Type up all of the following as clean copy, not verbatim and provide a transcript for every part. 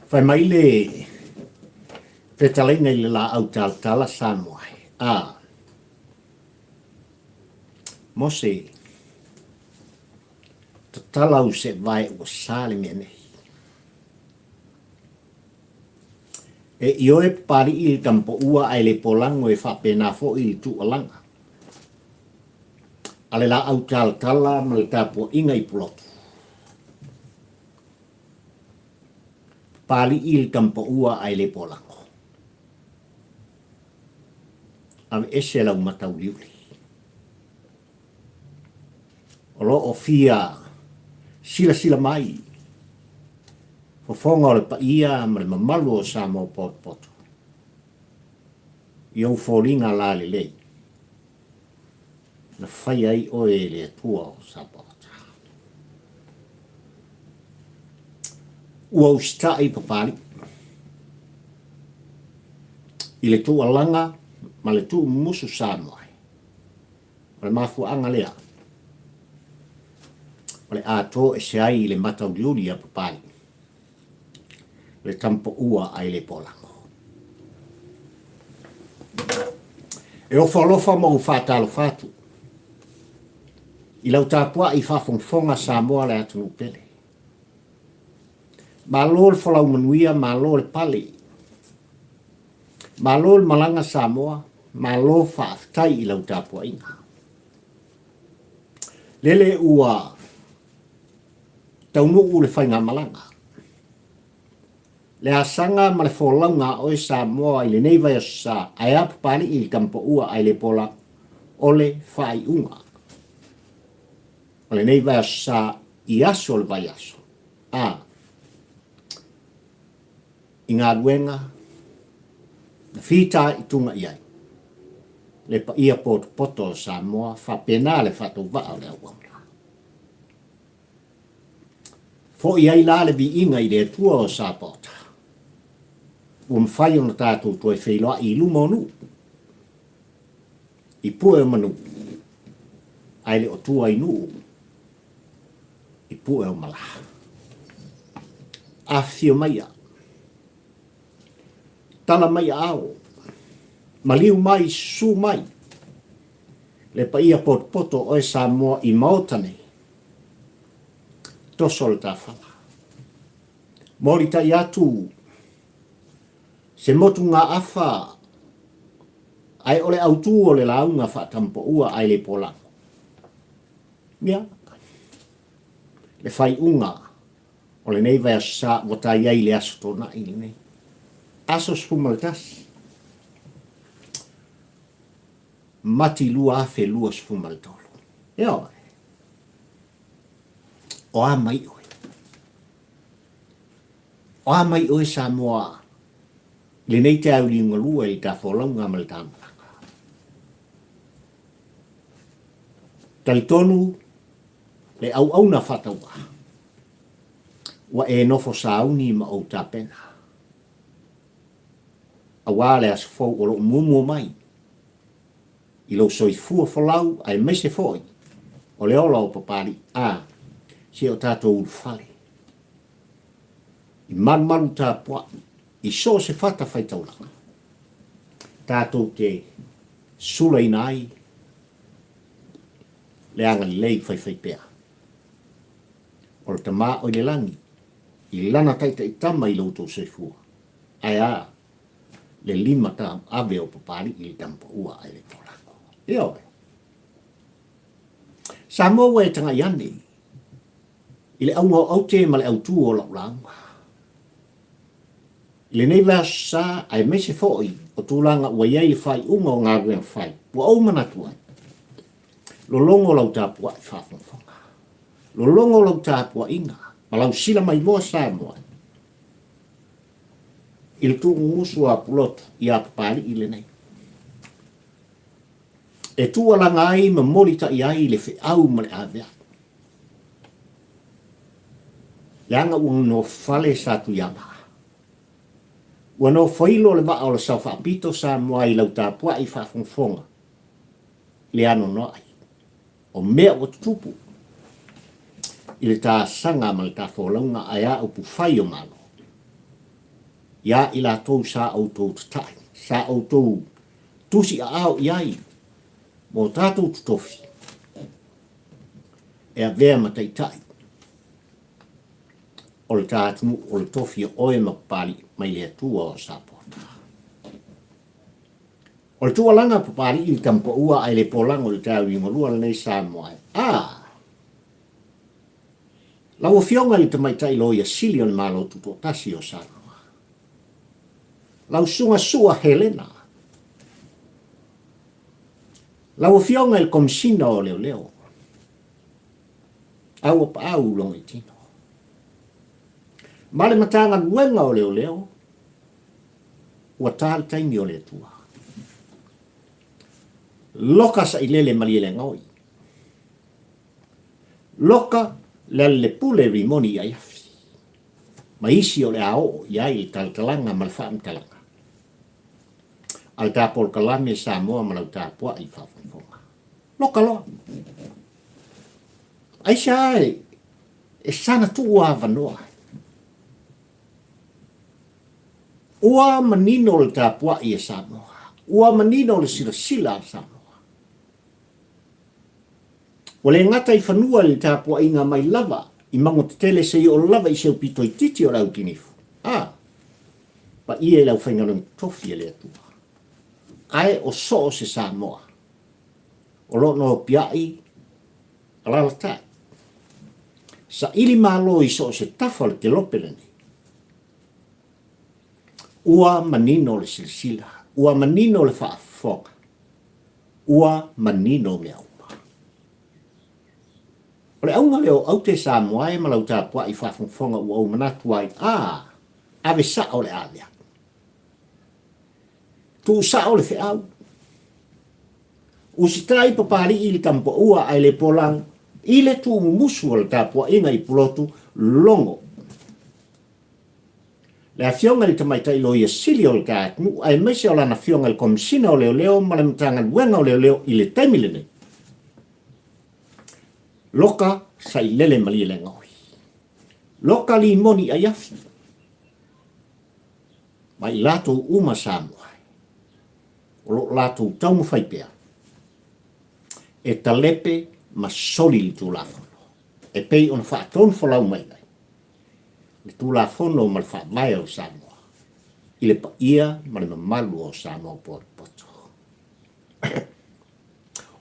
Fai mai le petalaina i le la au tala Samoa. Mose talau se vai o sale mene. E io e pari il tampo ua ai le polango e fa pena fo il tu alanga. Ale la au tala ma le tapo inga i pulotu. Pali il tampo ua ai le polango. Ave ese la umatau liuli. Olo o fia sila mai. Fofonga o le pa ia ma le mamalu o Samoa poto. Iau fōringa la le lei. Na whai ai o e le tua o Samoa. Ua usta ai papali. I le tu alanga ma le tu musu Samoa. Ma le mafu anga lea. Ma le ato e se ai le matau liuri a papali. Le tampo ua ai le polango. E o whalofa mo u whātalo whātu. I lau tāpua i whawhongfonga Samoa le atu nupele. Ma lol whalau manuia, ma lol pale. Ma lol malanga Samoa, ma lol whaaftai i lau tāpua inga. Lele ua taunu u le whainga malanga. Le asanga ma le wholaunga o Samoa i le neiva o sa ai apapani i kampo ua ai le pola o le whai unga. O le neiva o sa i aso le vai aso. I ngā ruenga na whita i tunga iai. Le pa ia poto o Samoa whapena le whatu waa le awanga. Fo iai la le vi inga i le tua o Sapota. Whai o na tātou toi whailoa i lumonu. I pue manu. Ai le o tua i nuu. I pue o mala. A fio maia. Tala mai ao. Maliu mai su mai. Le pa ia poto o Samoa i maotane. Tosol ta whala. Mori ta iatu. Se motu ngā awha, ai ole autu o le launga whatampo ua ai le polango. Nia, le whai unga, o le nei vea sa wata iai le aso tōna i le nei. Aso spumaltas. Mati lua afe lua spumaltolo. Eo, o a mai oe. O a mai oe Samoa. Le nei te au li ngalua i ta wholaunga ma le tāmaranga. Talitonu, le au na whataua. Wa e nofo sauni ma o ta pena. A wale as fau o lo mumu mai. I lo soi fua whalau ai mese foi. O le ola o papari, si o tātou urufale. I maru tā pua. I so se fata fai taulanga. Tātou te sula inai. Le anga li lei fai pea. O le tamā o le langi. I lana taita i tama i lautou se fua. Ai le lima ta ave o papari i le tampa ua ai le tolako. Eo. Samoa e tanga iane. I le aunga au te ma le au tu o lau langa. Le nei vea sa ai mese foi o tūlanga ua iai whai unga o ngā ruenga whai. Ua au manatua. Lo longo lau tāpua i whawhongwhonga. Lo longo lau tāpua inga. Ma lau sila mai moa Samoa. I le tū ngusu a pulotu i a papari i le nei. E tū alanga ai ma morita i ai le whi au ma le avea. Le anga ua no whale sa tu yama. Ua no whailo le waa o le sau whaapito Samoa i lau tāpua i whawhongwhonga. Le ano no ai. O mea o tupu. I le tā sanga ma le tā wholaunga ai a upu whai o malo. ia ila tou sa autou tatai, sa autou tusi a au iai, mo tātou tutofi, e a vea mataitai, o le tātunu o le tofi oe mapali mai le atua o sapota. O le tualanga papari i tampo ua ai le polang o le tau i ngolua le nei Samoa. Lau o fionga li tamaitai loia sili o le malo tuto tasi o Samoa. Lau sunga sua Helena. Lau o fionga il komsina o leo leo. Au apa au longa i tino. Male matanga nuenga o leo leo. Ua tāle taimi o le tua. Loka sa ilele maliele ngoi. Loka le pule rimoni ai afi. Maisi o le ao iai taltalanga malfam talanga. Al tapol kalame Samoa malau tapua i fafonfonga. Loka loa. Aisha e sana tua vanoa. Ua manino le tapua i Samoa. Ua manino le sila Samoa. O le ngata i whanua le tāpua i ngā mai lava, i mango te tele se i o lava i seu pito i titi o rau kinifu. Pa i e lau whaingaron tofi e le atua. Ai o so se Samoa. O lo no piai, alala tai. Sa ili malo i so se tafal te lopeleni. Ua manino le silsila. Ua manino le whaafoka. Ua manino me au. O le aunga leo au te Samoa e malau tāpua i whaafonga ua au manatu ai. Ave sa o le avea. Tu sa o le whiau. Usitai papari i le tampo ua ai le polang. I le tu mumusu o le tāpua inga i pulotu longo. Le a fionga li tamaitai lo i sili o le kātmu. Ai meise o lana fionga le komisina o leo leo. Ma le mtanga luenga o leo leo i le taimile nei. Loka sa i lele mali le ngoi. Loka li moni ai afi. Ma i lato uma Samoa. O lo lato taumu whaipea. E talepe ma soli li tū lafono. E pei on whaaton whalau mai nei. Le tū lafono ma le whaamai o Samoa. I le pa ia ma le mamalu o Samoa po poto.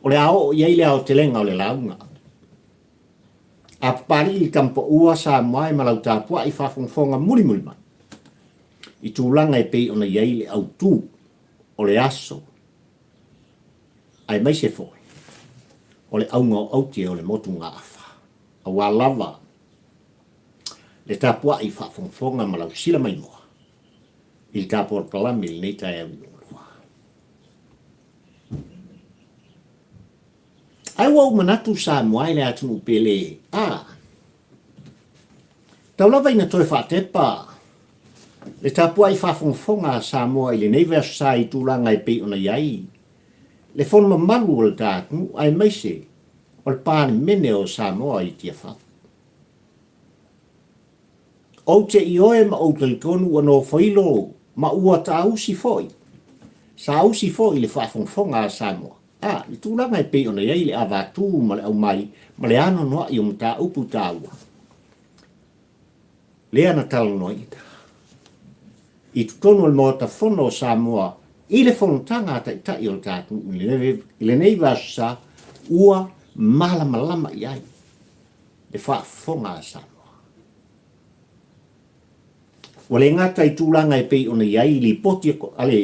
O le ao iei le ao te lenga o le launga. A pari i kampo ua Samoa e malau tāpua i whafonga muri mai. I tūlanga e pei ona iei le au tū o le aso. Ai mai se foi. O le aunga o auti o le motu ngā awha. A wā lava. Le tāpua i whafonga malau sila mai moa. I tāpua kalami le nei tai au ngolua. Ai wau manatu Samoa le atu pele. Tau lava ina toi whatepa. Le tāpua i whafonga Samoa i le nei versu sa i tūlanga i pei ona iai. Le fonma malu o le tātu ai meise o le pāne mene o Samoa i tia whatu. O te i oe ma o te tonu anō whailo ma ua ta ausi foi. Sa ausi foi le whafonga Samoa. Le tūlanga i pei ona iai le avatu ma le au mai ma le ano noa i o mta upu tāua. Le ana tala noa ita. I tutonu al moa ta fono o Samoa i le fonotanga ta ita i o tātu i le nei vasa ua malama iai. Le whaafonga Samoa. Wa le ngata i tūlanga i pei ona iai li poti ale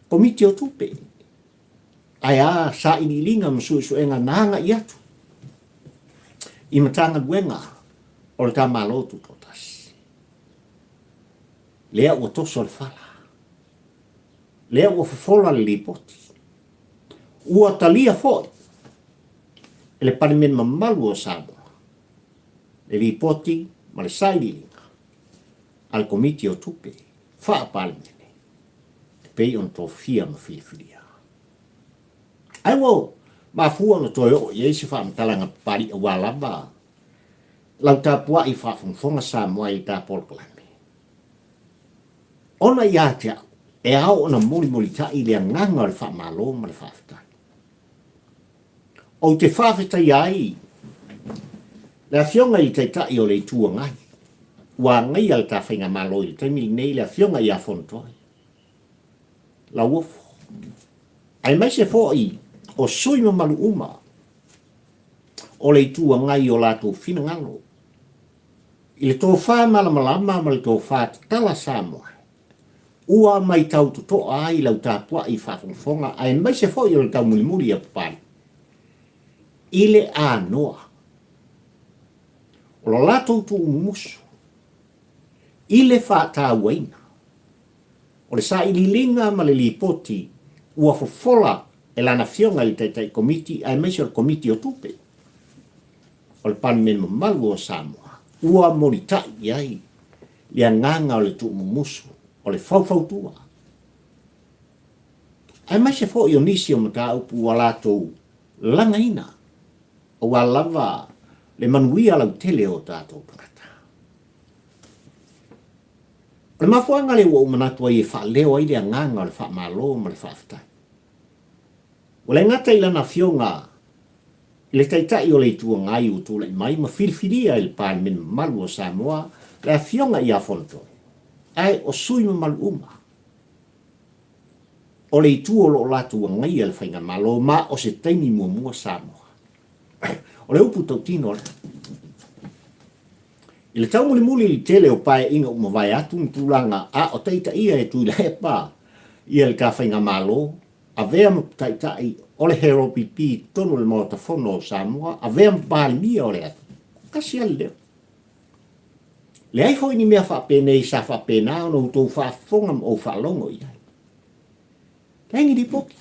komiti o tupe. Ai sa ini linga msu enga nanga i atu. I matanga duenga o le tamalotu totas. Lea ua toso le fala. Lea ua fafola le lipoti. Ua talia foi. E le parimen mamalu o Samoa. Le lipoti ma le saili linga. Al komiti o tupe. Faa palimene. E pei on to fia ma filia. Ai wo ma fu ona toyo ye si fa mtalanga pari wala ba lau tapua i fa fonga Samoa i ta polklame Ona ia te e ao ona moli ta i le nganga o le wha malo ma le whawhetai. O te whawhetai ai, le fionga i te tai o le tua ngai. Wa ngai al ta whainga malo i te mili nei le fionga i a fontoi. La wofo. Ai mai se fo i o sui ma malu uma. O le tua ngai o lato fina ngalo. I le tō wha malama ma le tō wha tala Samoa. Ua mai tau to ai lau tāpua i whafonga ai mai se fo i o le tau muli a papani. Ile a noa. O lo lato tu umusu. Ile wha tā waina. O le sa ililinga ma le lipoti ua fofola e lana fionga i teitai komiti ai mai se o komiti o tupe. O le pan men malu o Samoa. Ua moritai iai. Lia nganga o le tu umusu. O le fau tua. Ai mai se fo i o nisi o mata upu wa lato langa ina. O wa lava le manuia lau tele o tātou tangata. Le mafuanga le ua umanatua i e wha leo ai lea nganga o le wha malo ma le wha aftai. O le ngata i lana fionga i le taitai o le tua ngai u tūla i mai ma whiriwhiria i le pān min malu o Samoa le fionga i a fontoi. Ai o sui ma malu uma. O le itu o lo latu ngai al whainga malo ma o se taimi mua Samoa. O le upu tau tino le. I le tau muli li tele o pae inga umawai atu ntulanga a o teita ia e tui le pa ia le ka whainga malo a vea ma taita i o le hero pipi tonu le mota fono o Samoa a vea ma pāli mia o le atu. Kasi al leo. Le ai hoi ni mea whapene i sa whapena o no tau whafonga o whalongo i ai. Lengi di poki.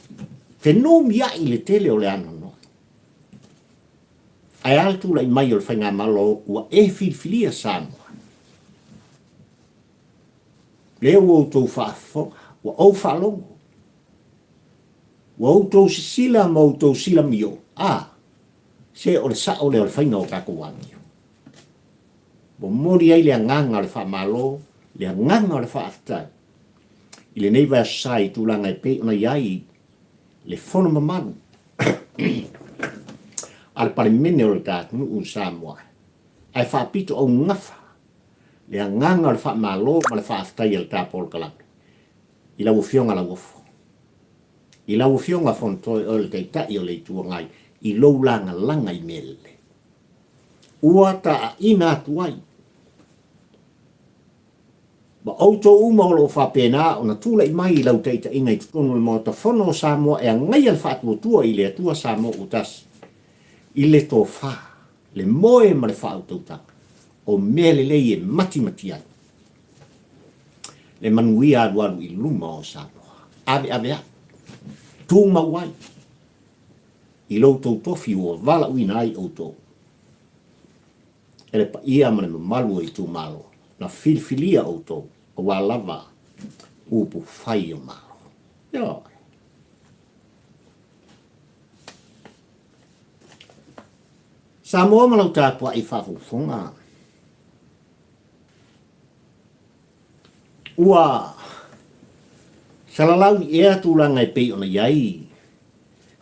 Whenō mia i le tele o le ano no. Ai altu lai mai o le whainga malo ua e whirwhiria Samoa. Leo o tau whafonga ua au whalongo. Ua au tau sila ma au tau sila mio. Se o le sa o le whainga o kakuwangi. Bo mori ai le nganga le wha malo, le nganga le wha aftai. I le nei vai sai tūlanga e pe ona iai, le whono mamanu. Al pare mene o le tātunu un Samoa. Ai wha pito au ngafa, le nganga le wha malo ma le wha aftai al tāpol kalami. I lau fionga la wofo. I lau fionga fontoi o le teitai o le tua ngai, i lou langa langa i mele. Ua ta ina tuai. Ba auto uma o lo whapena o na tūla i mai i lau teita inga i tutonu le mota whono o Samoa e ngai al whaatua tua i le atua Samoa utas. I le tō wha, le moe ma le whautautanga. O mea le lei e mati ai. Le manuia alu i luma o Samoa. Ave a. Tūma wai. I lau tau tofi o vala uina ai o tō. Ele pa ia ma le malu i tū malo. Na filfilia o tō, o wā lava, upu whai o maro. Ia. Samoa malau tāpua i whawhunga. Ua, salalau i ea tūlanga i pei ona iai.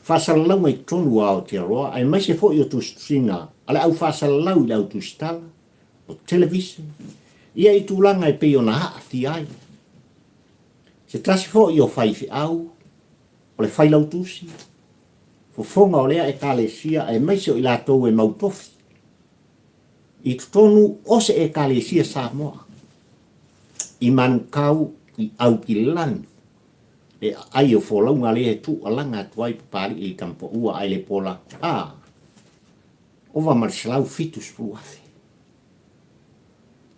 Whasalalau mai tonu au te aroa, ai mai se fo i o tūstina, ale au whasalalau i au tūstala, o television. Ia i tūlanga e pei o na haati ai. Se tasi fo i o whaifi au, o le whailau tūsi. Fo fonga o lea e kālesia e maise o i lātou e mautofi. I tutonu o se e kālesia Samoa. I mankau i au ki lani. E ai o fōlaunga lea tu alanga tuai papari i tampo ua ai le pola. Ova marisilau fitus puafi.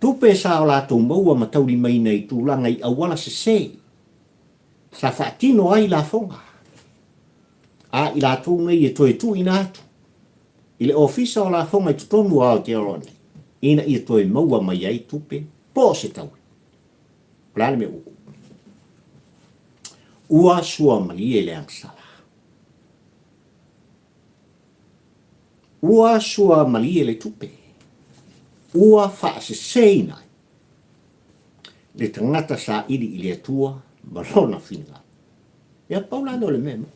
Tupe sa o lātou maua matauri mai nei tūlanga i awala se. Sa whaatino ai la fonga. I lātou nei e toe tu ina atu. I le ofisa o la fonga i tutonu ao te orone. Ina i toe maua mai ai tupe. Po se tau. Plane me uku. Ua sua mali e le angsala. Ua sua mali e le tupe. Ua wha se sei nai. le tangata sa ili ili atua malona finga ya paula no le memo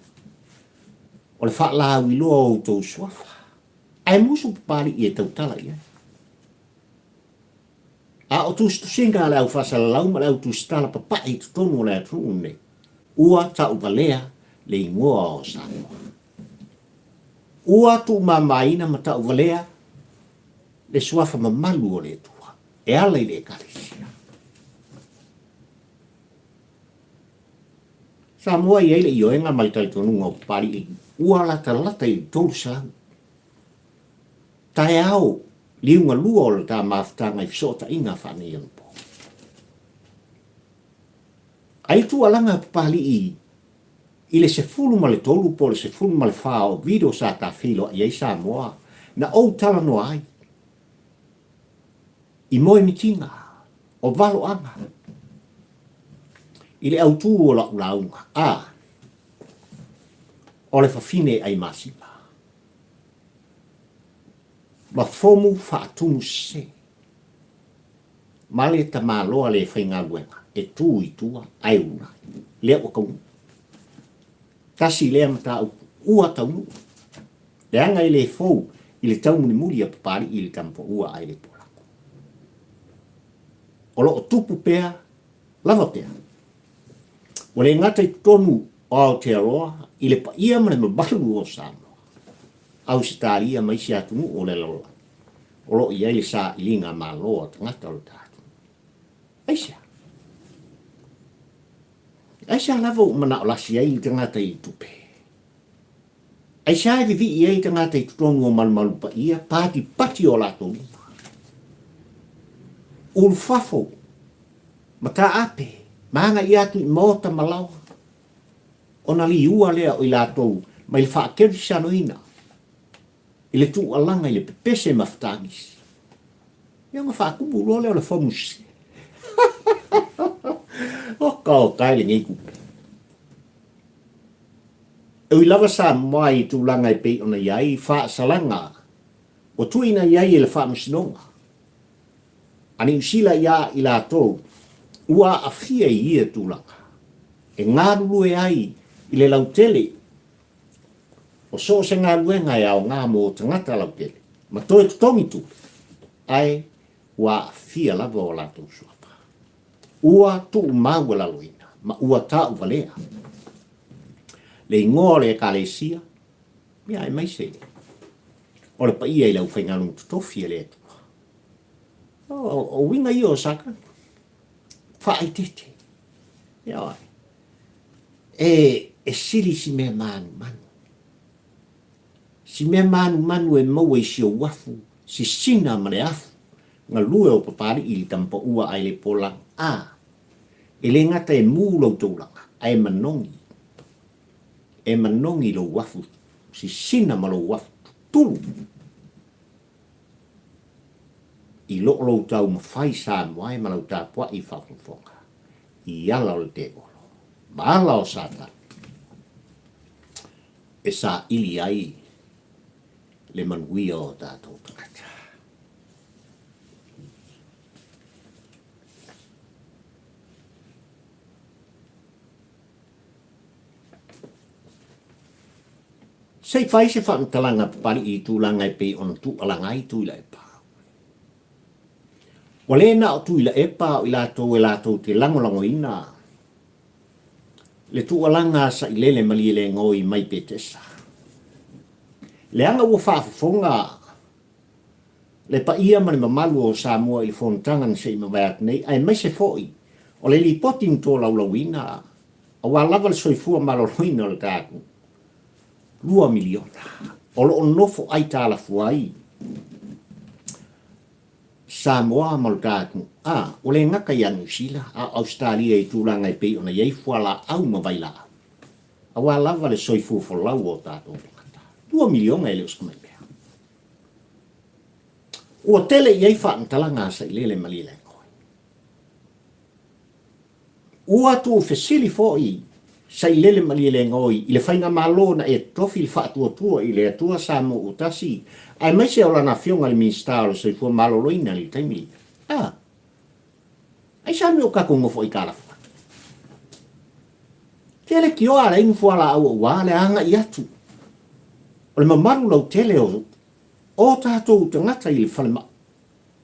o le fa la wi lo o to swafa ai musu pali e tau tala ia a o tu singa la u fasa la u ma tu stala papa i tu tonu la tu ne ua ta u valea le ingoa o sa ua tu mamaina ma ta u valea le swafa mamalu o le tua e ala i le kalisia sa moa i ele i oenga mai tai tonu ngau pari i ua lata i tolu sa tae au liunga lua o le ta maftanga i fisota inga whani i po. Ai tu alanga pali i le se fulu ma le tolu po le se fulu ma le whao video sa ta filo i eisa moa na o tala no ai. I moe mitinga o valo anga. I le autu o la ulaunga. O le fafine ai masipa. Ma fomu whaatunu se. Ma le ta maloa le whainga luenga. E tu i tua ai una. Lea o kaunu. Tasi lea mata ua taunu. Le anga i le fou. I le tau muni muri a papari i le tampo ua ai le polako. O lo o tupu pea. Lava pea. O le ngata i tonu o Aotearoa. I le pa ia mane mabalu o Samoa. Au sitalia mai si atunu o le lola. O lo ia le sa ilinga maloa tangata o tatu. Aisha. Aisha lava o mana o lasi ai tangata i tupe. Aisha vi i ai tangata i tutonu o malmalu pa ia pati o lato lima. Ulfafo. Mata ape. Maanga i atu i mota malawa. Ona li ua lea o i lato ma il whaakeri sanoina. Ile tu alanga ile pepese maftagis. Yang whaakubu lole o le whamusi. O kau kai le ngai kupe. E ui lava sa mai tu langa i pei ona iai wha salanga. O tuina iai le whamusinonga. Ani usila ia i lato ua afia i ia tu langa. E ngarulu e ai i le lautele. O so se ngā luenga e au ngā mō tangata lau kele. Ma toi tutongi tu. Ai, ua fia lava o lātou suapa. Ua tu maua laloina. Ma ua tā uvalea. Le ingoa le kalesia. Mia e mai se. O le pa ia i lau whainganung tutofi e le atua. O winga i o saka. Whaai tete. Ia ai. E siri si mea manu. Si mea manu e maua i si o wafu, si sina ma le afu, ngā lue o papari i li tampa ua ai le polang. E le ngata e mūlau taulanga, ai manongi. E manongi lo wafu, si sina ma lo wafu, tulu. I lo tau ma whai sa moai ma lau tāpua i whafunfonga. I ala o le te olo. Ma ala o sata. E sa ili ai, le manuia o tātou tangata. Sei fai se whaamtalanga pari i tūlanga e pei on tu alanga i tūila e pā. Wa lena o tūila e pā o i lātou te langolango ina. Le tu alanga sa i lele mali le ngoi mai petesa. Le anga ua whaafafonga. Le pa ia mani mamalu o Samoa i le whontangan se i mawaiat nei. Ai mai se foi. O le li poting tō laulawina. A wā lava le soifua maloroina o le tāku. 2 miliona. O lo nofo ai tāla fuai. Samoa malu tāku. O le ngaka i anu sila. A Australia i tūlanga i pei ona iei fuala au mawaila. A wā lava le soifua folau o tātou. 2 miliona e le uskumai mea. Ua tele i ei whaamtalanga sa i lele malile ngoi. Ua tu fesili fo i sa i lele malile ngoi i le whainga malona e tofi i whaatua i le atua sa mo utasi. Ai mai se ola na fionga le ministaro sa i fua maloloina li taimi. Ai sami o kakongo fo i kalafa. Tele ki o ala ingu fuala au wale anga i atu. O le mamaru lau tele o tātou te ngata i le whalema.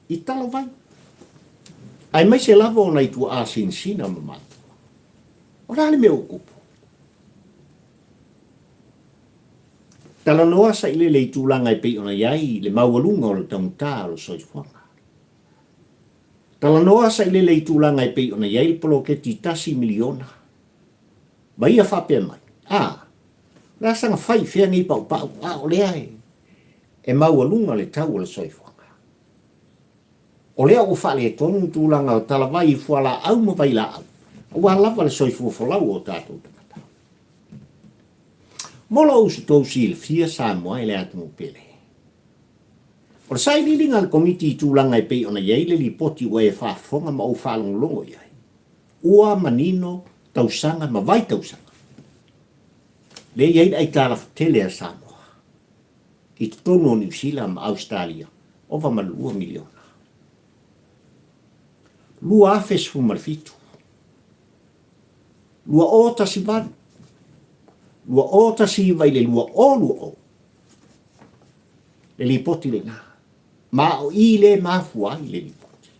I tala vai. Ai mai se lava o nei tu a sina mamatu. O rāle me o kupu. Tala noa sa ile le tūlanga i pei ona iai le maualunga o le tamuta o le soifuanga. Tala noa sa ile le tūlanga i pei ona iai le poloketi tasi miliona. Baia whapea mai. Nā sanga whai whia ngi pau pau. O lea e maualunga le tau o le soifuanga. O lea o whale e tonu tūlanga o tala vai i fuala au ma vai la au. Ua lava le soifua folau o tātou tangata. Mola usu tausi il fia Samoa ele atu mo pele. O le sai lilinga le komiti tūlanga i pei ona iei le li poti ua e whaafonga ma o whaalonglongo iai. Ua manino tausanga ma vai tausanga. Le iei ai tāra tele a Samoa. Ki tono New Zealand ma Australia. Ova ma lua miliona. Lua afes fu malfitu. Lua o tasi van. Lua o tasi vai le lua o. Le li poti le na. Ma o i le mafua i le li poti.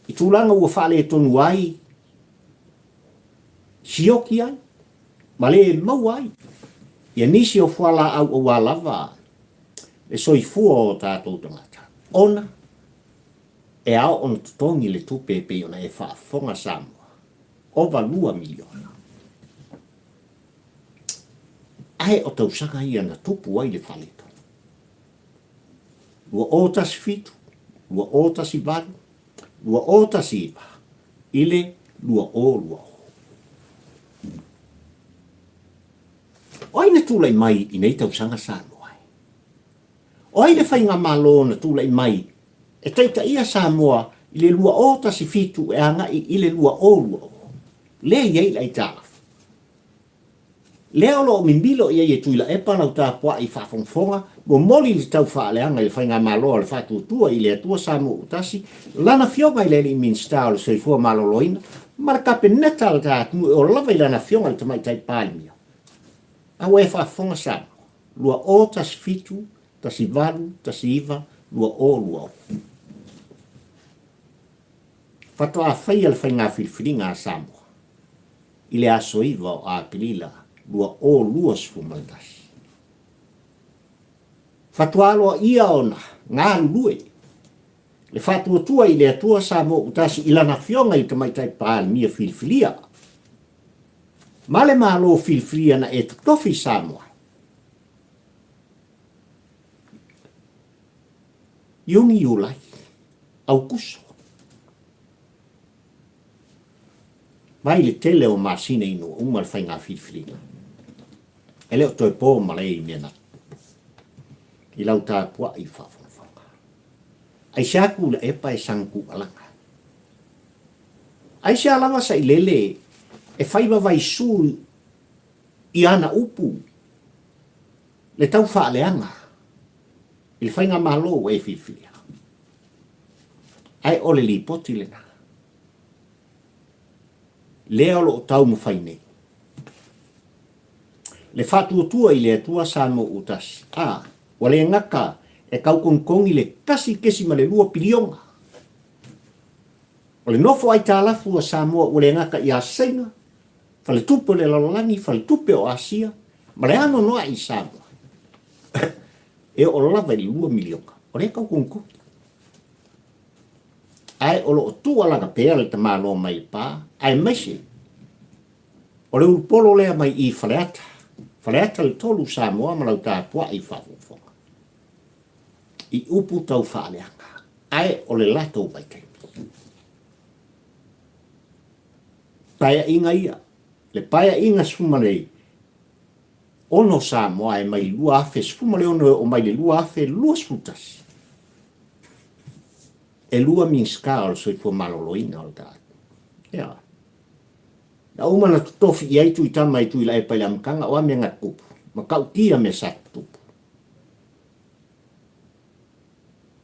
I tūlanga ua whale e tonu ai. Sioki ai. Ma le mau ai. Ia nisi o fuala au o walava. Le soifua o tātou tangata. Ona. E ao on tutongi le tupe pe ona e whaafonga Samoa. Ova 2 miliona. Ai o tausanga ia na tupu ai le whaleto. Lua o tasi fitu, lua o tasi varu, lua o tasi iwa. Ile lua o. O aina tūlai mai i nei tausanga Samoa. O aina whainga malo na tūlai mai e teita ia Samoa i le lua o tasi fitu e anga i le lua o. Le iei lai tāf. Le olo o mimbilo iei e tuila e palau tā pua i whafongfonga, mo moli li tau whaaleanga i le whainga maloa le whatutua i le atua Samoa utasi, lana fionga i le li minsta o le soifua maloloina, marakape neta le tātu o lava i lana fionga le tamai tai pālimia. Au e whafonga Samoa, lua o tasi fitu, tasi varu, tasi iwa, lua o. Whatoa whai al whainga whiriwhiringa a Samoa. Ile aso iwa o a pilila, lua o sfumaldasi. Fatualo ia ona, ngā lue. Le fatua tua ile atua Samoa utasi ilana fionga i tamaitai pālimia whiriwhiria. Male malo whiriwhiria na e tutofi Samoa. Yungi ulai, au kuso. Mai le tele o masina ino umal whainga whiriwhiringa. E leo toi pō malei mena. I lau tā pua i whawhonga. Ai siaku le epa e sangku alanga. Ai sia lava sa i lele e whaiva vai su i ana upu. Le tau whaaleanga. I le whainga malo e whiriwhiria. Ai ole li poti le na. Lea lo tau mo whainei. Le whatuatua i le atua Samoa utasi. Wale ngaka e kau kongkongi le kasi kesi ma le 2 pilionga. Wale nofo ai tālafu a Samoa wale ngaka i a senga. Wale tupe le lalolani, wale tupe o Asia. Ma le ano noa i Samoa. E o lava i 2 milionga. Wale kau kongkongi. Ai o lo tu ala ka pea le tamalo mai pa ai mesi o le polo le mai i faleata le tolu Samoa ma lau tā pua i whafonga i upu tau whaaleanga ai o le lato vai kai paia inga ia le paia inga sfumalei ono Samoa ai mai lua afe sfumalei ono o mai le lua afe lua sfutas e lua minska o soifua maloloina o tātu. Ia. Na umana tutofi i aitu i tama i tui la e paila mkanga o ame ngat kupu. Ma kau tia me sat tupu.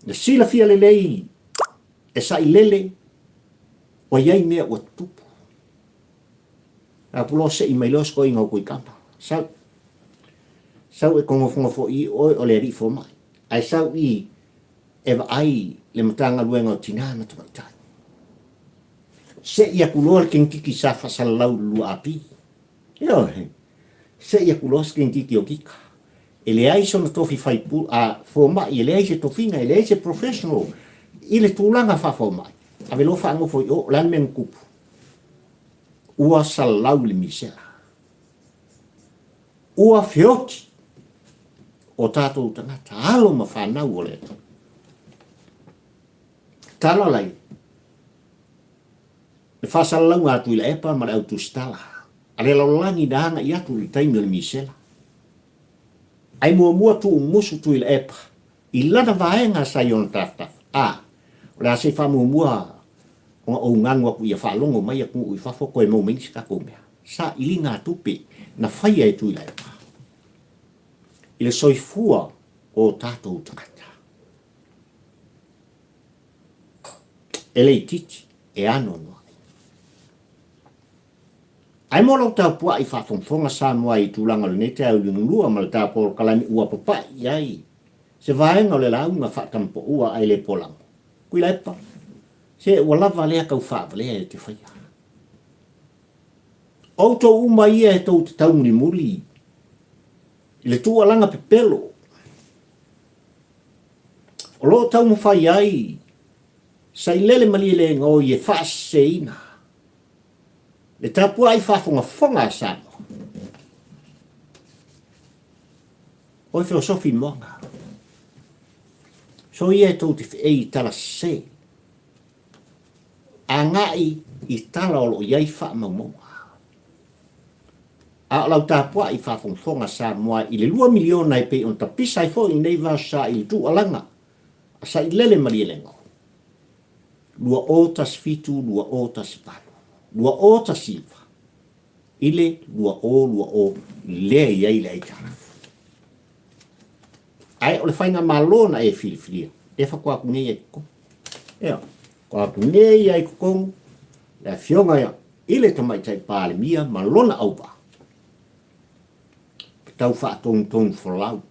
Na sila fia lelei e sa i lele o iai mea ua tupu. A pulo se i mai los ko inga kui kama. Sau e kongofonga fo i o le ri fo mai. Ai sau i eva ai le matanga luenga o tinana tu mai tai. Se ia kuloa ken kiki sa fasalau lu api. Yo he. Se ia kuloa ken kiki o kika. Ele ai so na tofi fai pu a fo mai ele ai se tofinga ele ai se professional. Ile tulanga fa fo mai. Ave lo fa ngo fo o lan men kupu. Ua salau le misela. Ua feoti o tātou tangata alo ma whanau o le. Tala lai. Le whasalau ngā tui la epa ma le au tu stala. Ale laulangi danga i atu i taimi o le misela. Ai mua tu musu tui la epa. I lana vaenga sa yon taftaf. O le ase wha mua o ngangwa ku ia whalongo mai a ku i whafoko e mau mingsi ka kumea. Sa ili ngā tupe na whaia e tui la epa. I le soifua o tātou tangata. E lei titi, e ano noa. Ai molo tau pua i whafongfonga sa noa i tūlanga le nete au lungulua ma le tāporo kalami ua papa iai. Se vaenga o le launga whakampo ua ai le polango. Kui la epa. Se ua lava lea kau whaavalea e te whaia. Auto uma ia e tau te tauni muri. I le tua langa pepelo. O lo tau mawhai ai. Sai lele mali le ngō i e whaaseina. Le tapua ai whafonga fonga sano. Oi filosofi monga. So ia e tau te ei tala se. A ngai i tala o lo iai wha maumonga. A lau tāpua i whafongfonga sa mua i le 2 miliona i pe on tapisa i fo i nei va sa i tu alanga. Sa i lele mari elengo. 2 otas fitu, 2 otas palu. 2 otas silva. Ile 2 o le iai le aitara. Ai o le whainga malona e filifilia. E whakua kunei ai kukong. Ea, kua kunei ai kukong. Le fionga ia. Ile tamaitai pāle mia malona au ba. Tau whaatong folau.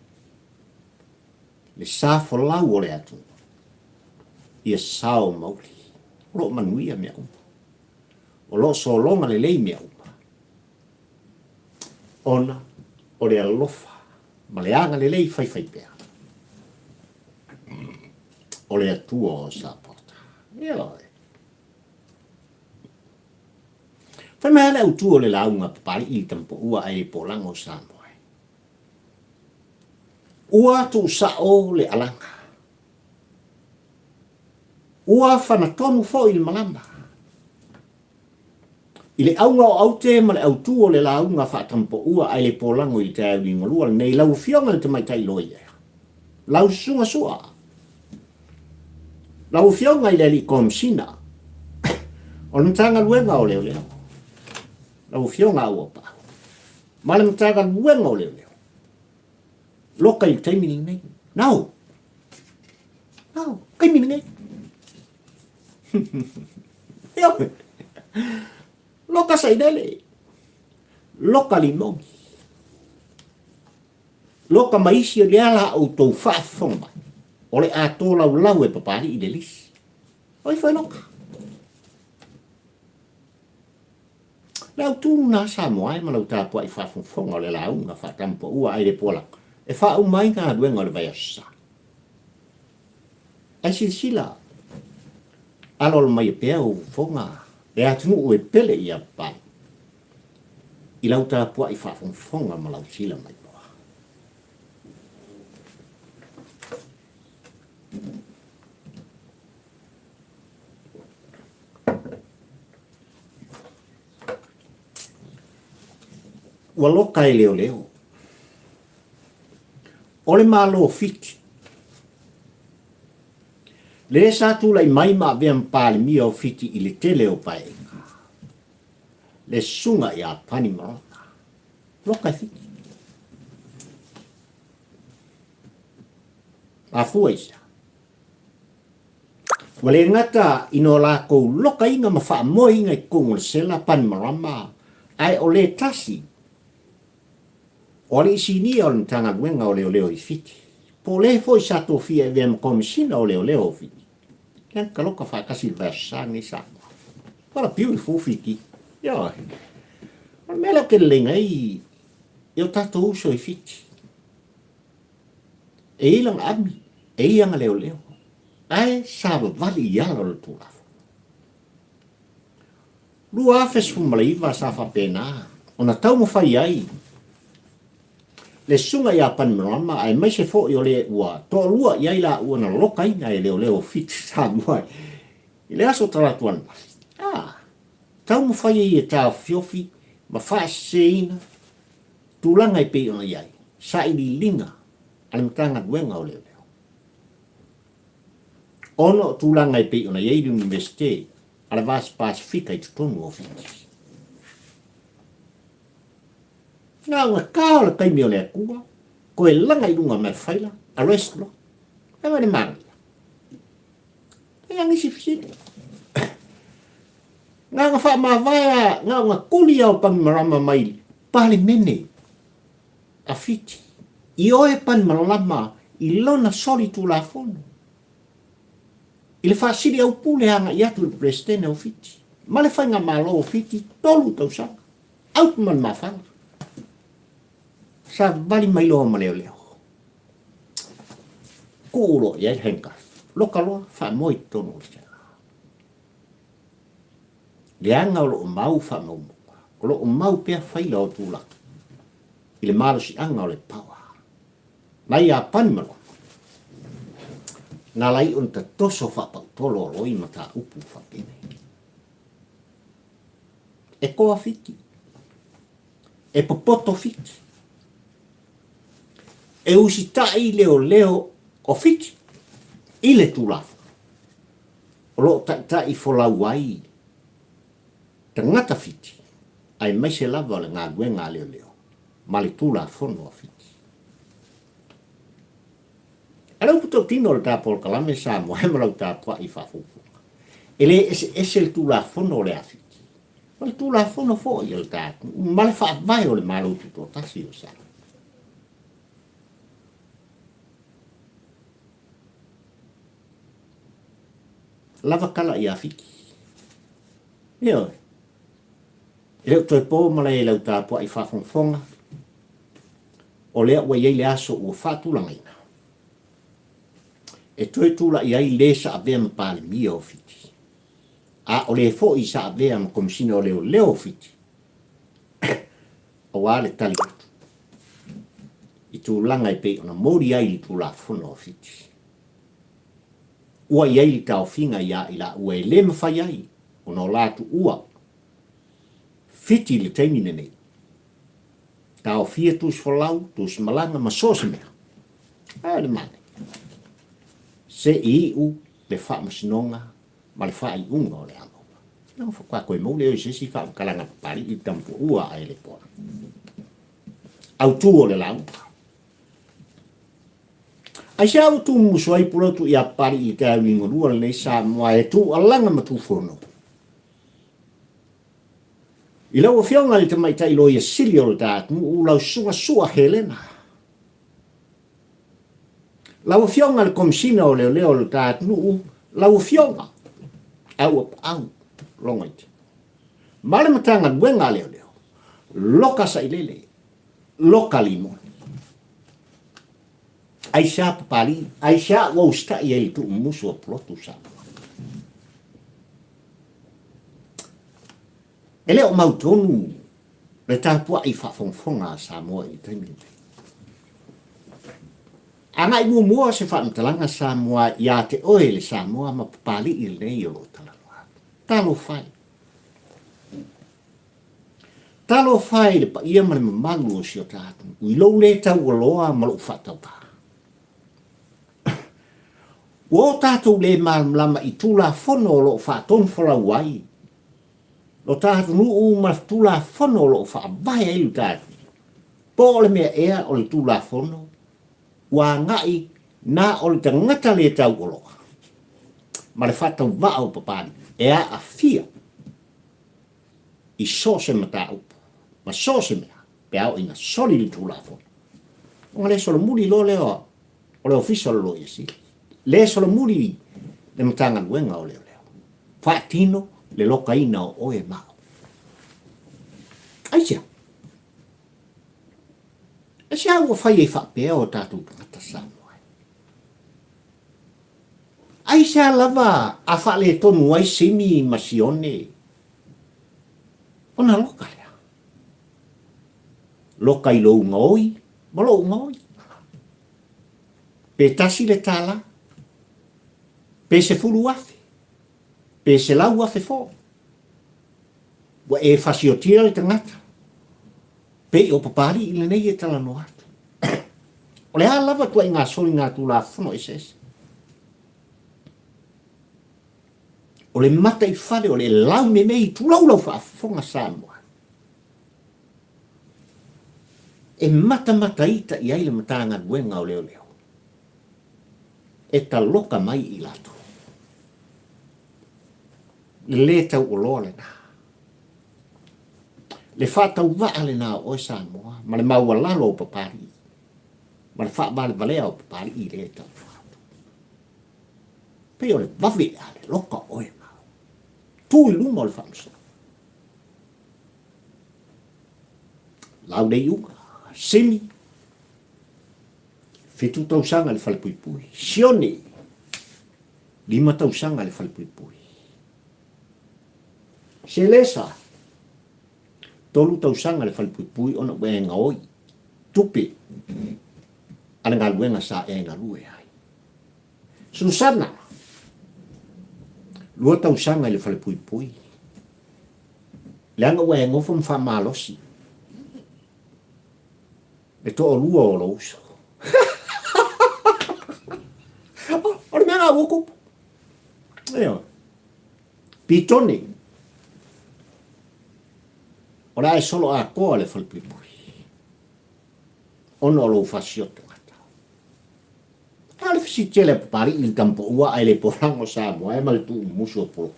Le sa folau o le atu. Ia sao mauli. O lo manuia mea umpa. O lo solonga le lei mea umpa. Ona o le alofa. Ma le anga le lei fai pea. O le atua o sa porta. Ia oi. Fai mea le autua o le launga papari i tampo ua ai polango sa moe. Ua tu sa o le alanga. Ua whanatonu fo il malamba. I le aunga o aute ma le autu o le launga whatampo ua ai le polango i te au ingolua nei lau fionga le te mai tai loia. Lau sunga sua. Lau fionga i le li komsina. O le mtanga luenga o leo leo. Lau fionga au opa. Ma le mtanga luenga o leo leo. Loka i taimi ni nei. Nau. Kai mi nei. Eo. Loka saidele. Loka limongi. Loka maisi le ala au tau whaafonga. O le ato lau e papari i le lisi. Oi whai loka. Lau tū nā Samoa e malau tāpua i whaafonga o le launga whaatampo ua ai le polaka. E wha umai ngā duenga le vai asa. Ai sila. Alol mai pea o fonga. E atunu o e pele i a pai. I lau tāpua i whafonga ma lau sila mai poa. Ua loka e leo leo. Ole malo fiti. Le sa tu lai mai ma vean pale mia o fiti i le tele o pae. Le sunga i a pani marota. Loka fiti. A fuaisa. Wale ngata ino la ko loka inga mafa mo inga kong sela pan marama ai ole tasi ole sini on tanga wenga ole i fiti po le fo sa to fi e vem komisina ole o fiti kan kaloka fa kasi versa ni sa what a beautiful fiti yo mela ke lenga i yo tato uso i fiti e ilang ami e iang leo ai sabe vali yalo le tula lua fes fumaliva sa fa pena ona tau mo fai ai le sunga ya pan marama ai mai se fo yo le ua to lua ia ila ua na loka ina e leo fit sa mai ile aso tala tuan tau mo fai e ta fiofi ma fa seina tulanga i pe ona iai sa i linga alim tanga wenga o leo ono tulanga i pe ona iai di universite ala vas pasifika i tutonu o fiti nga kao la kai mio le kua ko e langa i lunga me faila arrest lo e wale mari e angi si fiti nga fa ma vaya nga kuli au pan marama mai pali mene a fiti i oe pan marama i lona soli tu la fono i le fa siri au pule anga i atu le presidente o fiti ma le fai nga malo o fiti tolu tau sanga au man mafala sa vali mai lo ma leo kulo ia henka loka lo fa moi tonu leanga o lo mau fa no o lo mau pe fai lo tula ile malo si anga o le pawa mai a pan malo na lai on ta toso fa pa tolo lo i mata upu fa pene e ko afiti e popoto fiti e usi tai leo o fiti ile tulafu o lo ta i fola wai tangata fiti ai mai se lava le ngā guenga leo ma le tula fono o fiti ala puto tino le tapol kalame sa mo he mala tapwa i fafufu ele ese le tula fono le afiti ma le tula fono fo i le tatu ma le fa vai o le malo tuto tasi o sa lava kala i afiki yo ele toi po mala e lau tapwa i fafonfonga o lea ua iei le aso ua fatulagaina e toe tulaʻi ai lē saʻavea ma palemia o fiti a o lē foʻi saʻavea ma komisina o leoleo o fiti auā le tali atu i tulaga e pei ona moli ai le tulafona o fiti ua i ai le taofiga iā i la ua e lē mafai ai ona o latuʻua fiti le taimi lenei taofia tusifolau tusimalaga ma sosemea le mane se iu le faamasinoga ma le faaiʻuga o le amo na fa koe mo le sesi faakalaga papali i tampuʻua ai le pola autu o le laupa ai se autu musu ai pulotu ia pari i te auigolua lenei Samoa e tuʻalaga ma tufono i lau afioga le tamaitaʻi lo ia sili o le tatunuu lau sugasua helena lau afioga le komisina o leoleo o le tatunuu lau afioga au longa iti ma le matagaluega a leoleo loka saʻilele loka limoni aisa papali aisa ua usitaʻi ai le tuʻumusu o polotu Samoa e lē o mautonu le tapuaʻi faafogafoga a Samoa i taimi anga i mua se whaamatalaga Samoa ia te oe le Samoa ma papali'i lenei o lo talanoa talo fai le paia ma le mamalu o si o tātou ui lou le tau aloa ma loo whaataupa o tātou le malama i tula fono o loo whaaton whala wai o tātou nuu ma tula fono o loo whaabai ailu tātou po le mea ea o le tula fono wa ngai na o le tangata le tau oloa. ma le whātau wā o papani, e a fia, i so se mata upo, ma so se mea, pe au inga soli li tūla fo. Nga le solo muri lo leo, o leo fisa lo lo yesi, le solo muri le matanga luenga o leo leo. Whaatino le loka ina o oe mao. Aisia. Aisia ua whai e whapea o tātou tangata Samoa. Aisia lava a whale tonu ai simi masione. Ona loka lea. Loka i lo ngoi, ma lo ngoi. Pe tasi le tala. Pe se furu afe. Pe se lau afe fo. Wa e fasiotia le tangata. Pe o papari i le nei e tala no atu. O le lava tua i ngā soli ngā tūla whono e sese. O le mata i whare o le lau me mei tūlau lau whaafonga Samoa. E mata ita i aile matanga duenga o leo leo. E ta loka mai i lato. Le tau o loa le nā. Le whātau waa le nā o Samoa, ma le maua lalo o papari. Ma le whaabale valea o papari i le tau whātu. Pei o le wawe a le loka oe mau. Tūi luma o le whamsa. Lau nei unga, semi. Fitu tau sanga le whale pui pui. Sione. 5 tau sanga le whale pui pui. Se lesa. 3 tau sanga le whale pui pui ona ue nga oi. Tupe. Ana ngā luenga sa e ngā lue ai. Susana. 2 tau sanga le whale pui pui. Leanga ue ngofo mwha malosi. E to o lua o lo uso. O le mea ngā woko. Eo. Pitone. O la e solo a koa le whalpipui. Ono o lo fasioto ngata. A le fisi tele pari il tampo ua ai le porango Samoa e mal tu musu o polo.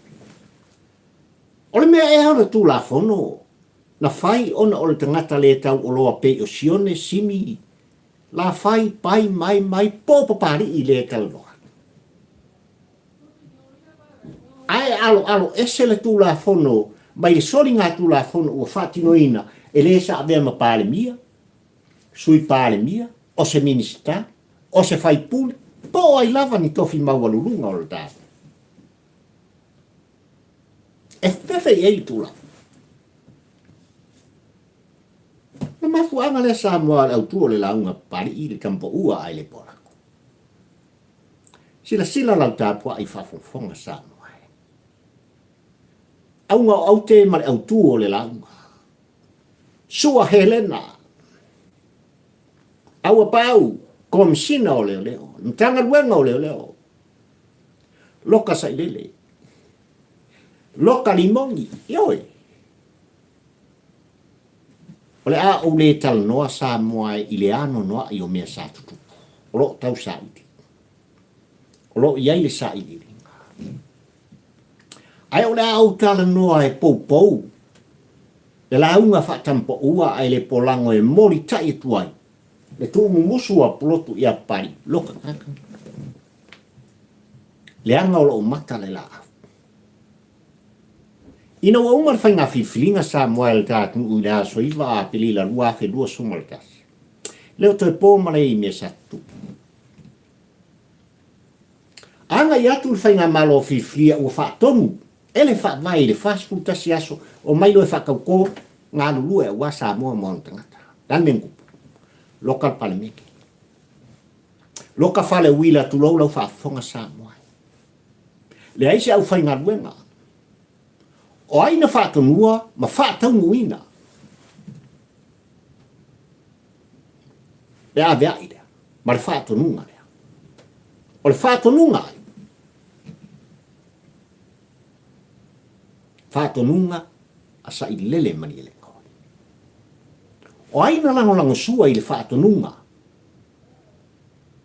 O le mea e hana tu la fono. Na fai ona o le tangata le tau o loa pe o sione simi. La fai pai mai popo pari i le kalanoa. Ai alo ese le tu la fono. Mai le soli ngā tu la fono ua whatinoina. E le sa avea ma pāle mia. Sui pāle mia. O se minisita. O se fai pule. Po ai lava ni tofi maualulunga o le tāta. E fefe e i tu la. Na mafuanga le Samoa au tuo le launga pari i le kampo ua ai le porako. Sila lau tāpua ai whafonfonga Samoa. Aunga au te mare au tuo le launga. Sua Helena. Aua pau. Komsina o leo leo. Ntanga luenga o leo leo. Loka sailele. Loka limongi. Ioi. O le a o le tal noa Samoa i le ano noa i o mea sa tutu. O lo tau sa iti. O lo iai le sa iti. Ai o le au tala noa e pou. Le launga whatampo ua ai le polango e mori tai tuai. Le tumu musua plotu ia pari. Loka kaka. Le anga o lo mata le la au. Ina wa umar whainga whiwhilinga Samoa le tātu uina so iwa a pelila rua fe 2 sumaltas. Leo toi pō mare i me satu. Anga i atu le whainga malo whiwhilia ua whaatonu. Ele whaavai le fast food tasi aso o mailo e whakauko ngā lulua e ua Samoa moana tangata. Dandengu. Local palemeke. Loka whale wila tu lau lau whaafonga Samoa. Le aise au whainga ruenga. O aina whaatonua, ma whaataunguina. Le a vea idea. Ma le whaatonunga lea. O le whaatonunga ai. Whaatonunga a sa i lele mani ele koi. O aina lango sua i le whaatonunga.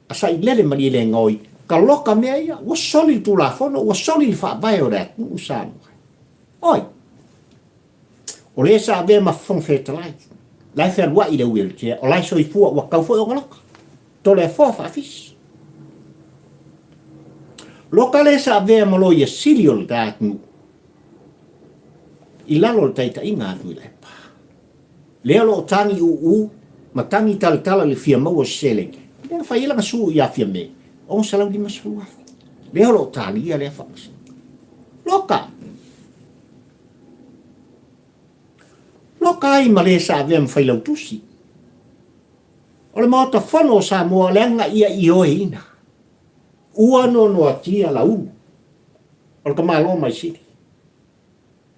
A sa i lele mani ele ngoi ka loka mea ia, ua soli tu la fono, ua soli li wha vai o rea tu Samoa. Oi, o le sa ave ma fong fetalai, lai whea lua i le wheelchair, o lai soi fua ua kau fo o ngaloka, to le fo fa fis. Loka le sa ave ma lo ia sili o le tātnu, i lalo le taita inga atu i le pa. Lea lo tangi ma tangi tala le fia maua sele, lea wha ilanga suu i a fia me, on salau di masulua. Lea lo tali ia lea whakas. Loka ai ma le sa ave ma whailau tusi. O le maota whano sa moa leanga ia i oe ina. Ua no atia la u. O le kamalo mai siri.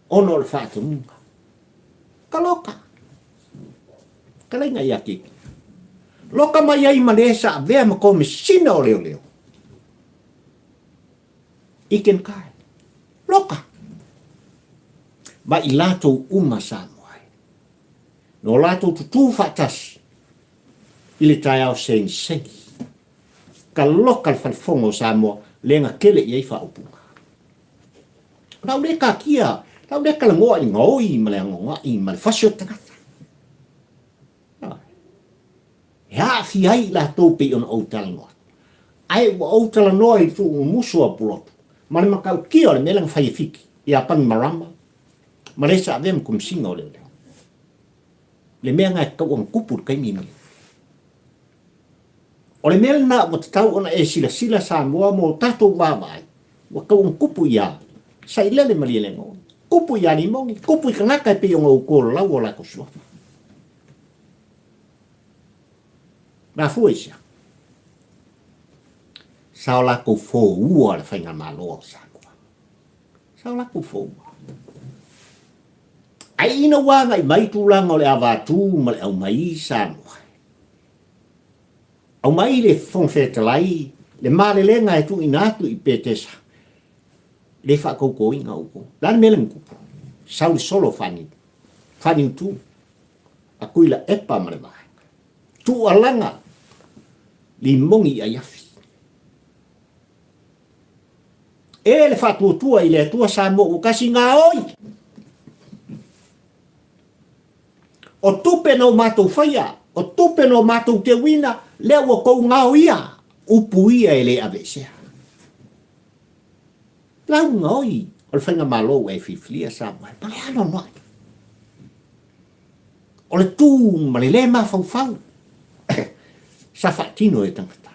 Ono le whātu munga. Ka loka. Ka lenga ia kiki. Loka mai ai ma le sa ave ma ko me sina o leo. Iken kai. Loka. Ma i lato uma sa moa. No lato tutu whatas. Ili tai au sengi. Ka loka le whanfongo sa moa lenga kele i eifa upunga. Nau le ka kia. Nau le ka langoa i ngoi ma le angonga i ma le fasio tangata. Hea fi ai la tōpi on outala noa. Ai wa outala noa i tu musua pulotu. Ma le makau kia le melang whai fiki. I a pangi marama. Ma le sa avem kum singa o leo. Le mea ngai kau ang kupur kai mimi. O le mea na wa tatau ona e sila sa moa mo tatou wawai. Wa kau ang kupu ia. Sa ilele mali lengo. Kupu ia ni mongi. Kupu i kanaka e pionga ukolo lau o lako suafa. Na fuisia. Sao lako fō ua le whainga maloa sa kua. Sao lako fō ua. Ai ina wanga i maitulanga o le avatu ma le au mai sa moa. Au mai le whongwhetalai, le mālelenga e tu inatu i pētesa. Le whakauko inga uko. Lani meleng kupu. Sau le solo whani. Whani utu. A kuila epa mare mai. Tu alanga. Li mongi a yafi. E le whatuotua i le atua sa mo ukasi ngā oi. O tupe no mātou whaia. O tupe no mātou te wina. Lea ua kou ngāo ia. Upu ia e le avesea. Lau ngoi. O le whainga malo e fiflia sa mai. Ma le ano noi. O le tū ma le mawhau. Sa whaatino e tangata.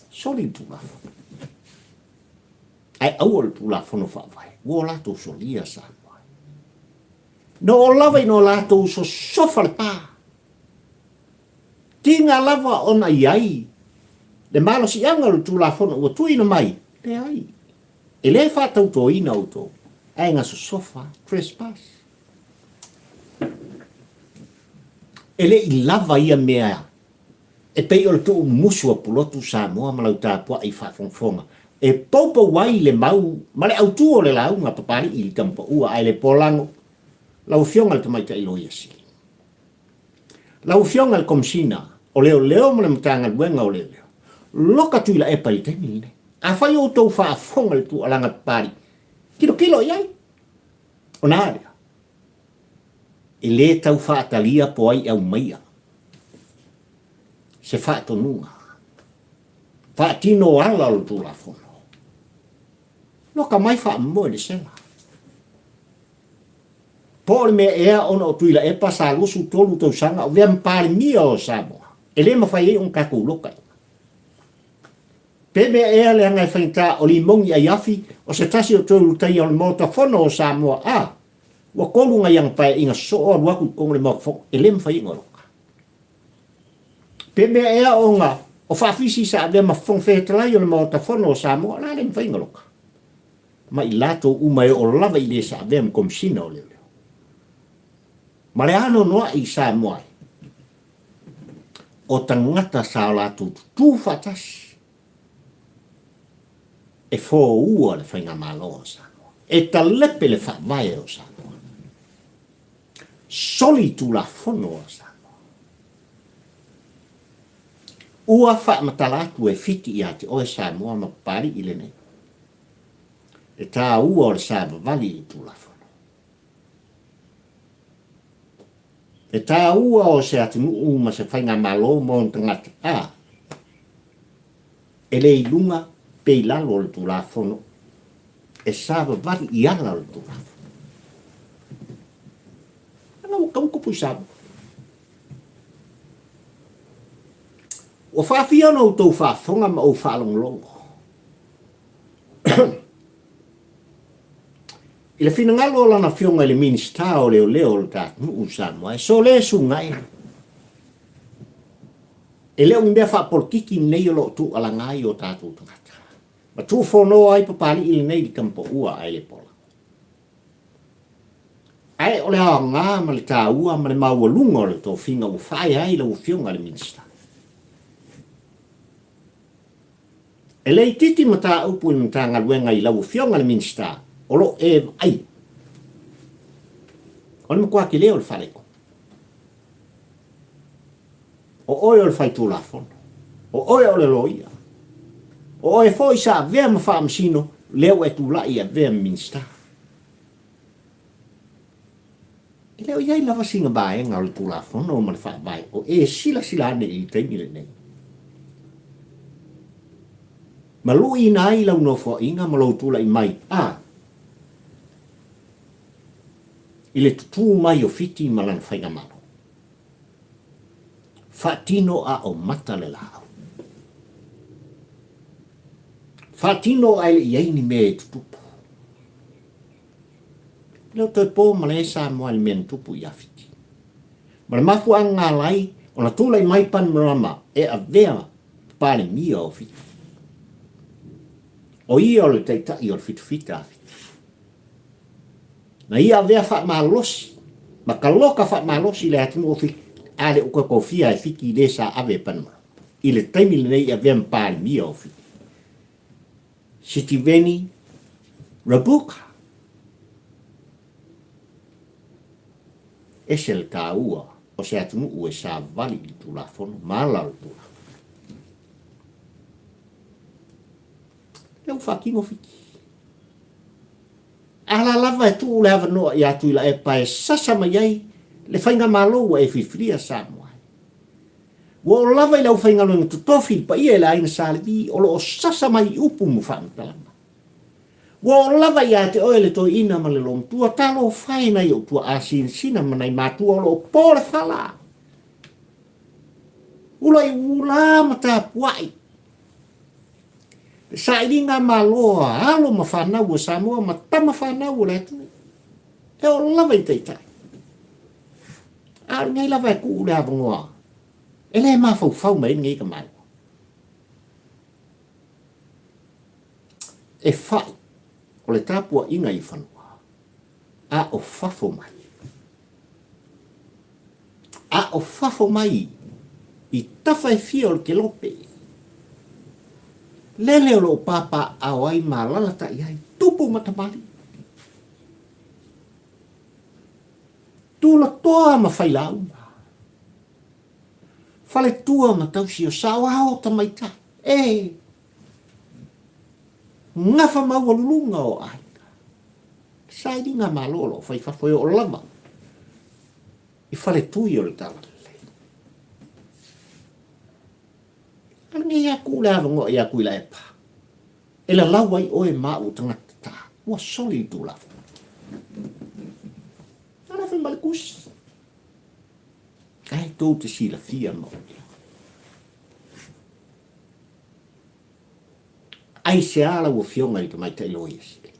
Soli tu la fono. Ai au o le tu la fono whaavai. Ua lato solia sa mai. No o lava i no lato so sofa le pā. Tinga lava ona iai. Le malo si anga le tu la fono ua tuina mai. Le ai. E le whaatau to ina auto. Ai nga so sofa. Trespass. E le i lava ia mea. E pei o le tu musua pulotu sa moa malau tāpua i whaafonga. E paupa wai le mau. Ma le autu o le lau ngā papari i li tampa ua ai le polango. Lau fionga le tamaita i loia si. Lau fionga le komsina. O leo ma le matanga luenga o leo. Loka tuila e pari te mine. A whai o tau whaafonga le tu alanga papari. Kilo iai. O nārea. E le tau whaatalia po ai au maia. Se whaatonunga. Whaatino ala o tu la fono. Loka mai whaamoe le sela. Po le mea ea ona o tuila e pa sa lusu tolu tau sanga o vea mpare mia o Samoa. E le mawhai e un kakou loka. Pe mea ea le angai whainta o li mongi a yafi o se tasi o tolu tai o le mota fono o Samoa. Wa kolunga yang pai inga soa waku kong le mawhai e le mwhai inga loka. Pe mea ea o nga o whaafisi sa avea mawhong whetalai o le mota fono o Samoa la le mwhai inga loka. Ma i lato umai o lava i le sa avea mkomsina o leo. Ma le ano noa i Samoa. O tangata sa lato tu fatas. E fō ua le whainga malo o Samoa. E ta lepe le whaavae o Samoa. Soli tu la fono o Samoa. ua fa matalatu e fiti ia te oe Samoa ma pari ile nei. E tā ua o le Sabavali i tulafono. E tā ua o se atunu ma se whainga malo mo on tangata a. E le ilunga pe lalo le tulafono. E Sabavali i ala le tulafono. Ana o kaukupu i Sabavali. O whawhia no tau whawhonga ma o whalonglongo. I le whina ngalo lana whionga le minista o leo leo le tātunu u Samoa. So le sungai. E leo mbea whapolitiki nei o lo tu alangai o tātou tangata. Ma tu whono ai papali ili nei di kampo ua ai le pola. Ai o le hao ngā ma le tā ua ma le maua lunga o le tō whinga u whai ai le u whionga le minista. E lei titi mata upu i mata ngaluenga i lau whionga le minista. O lo e ai. O le mkua ki leo le whaleko. O oe o le whaitulafono. O oe o le loia. O oe fo isa vea ma wha amsino leo e tu lai a vea minsta. E leo iai lava singa bae nga o le tulafono o ma le wha bae. O e sila ane i teimi le nei. Ma lui ina ai lau no fo inga ma lau tula i mai. I le tutu mai o fiti ma lana whainga mano. Whatino a o mata le lao. Whatino ai le iei ni me e tutupu. Leo toi pō ma le esa moa le mea tupu i a fiti. Ma le mafu ang ngā lai, o na tula i mai pan marama e a vea pāle mia o fiti. O ia o le teitai o le fitu fita a fiti. Na ia vea wha malosi, ma ka loka wha malosi le atunu o fiti, ale o koe kofia e fiti i le sa ave panma. I le taimi le nei a vea mpāle mia o fiti. Sitiveni Rabuka. E se le tā ua, o se atunu ue sa vali i tulafono, mala o tulafono. Leu whakino fiti. Ala lava e tu le hava noa i atu ila e pae sasama iai le whainga malo e whiwhiria Samoa. Wa o lava i lau whainga loa tutofi pa ia la aina salivi o lo o sasama i upu mu whaantalama. Wa o lava i ate oe le toi ina ma le lom tua talo whaina i o tua asin sina manai matua o lo o pole whala. Ula i ula mata puai. Sa ilinga maloa, alo ma whanau o Samoa, ma tama whanau o le atu. E o lava i teitai. Ari ngai lava e ku ule avongoa. E le ma fau mai ngai ka mai. E whai, o le tāpua inga i whanua. A o whafo mai. A o whafo mai. I tawhai fia o le ke lope. Lele o lo papa awai malala ta iai tupu matamari. Tula toa ma whailau. Whale tua ma tausi o sawao ta maita. Ngafa maua lunga o aina. Saidi nga malolo whai whawhoi o lama. I whale tui o le tala. Ngi aku le avongo i aku ila epa. E la lawai oe mau tangata ta. Ua soli tu la. Ana whi malikusi. Kai tau te sila fia mo. Ai se ala ua fionga i te mai te loia sili.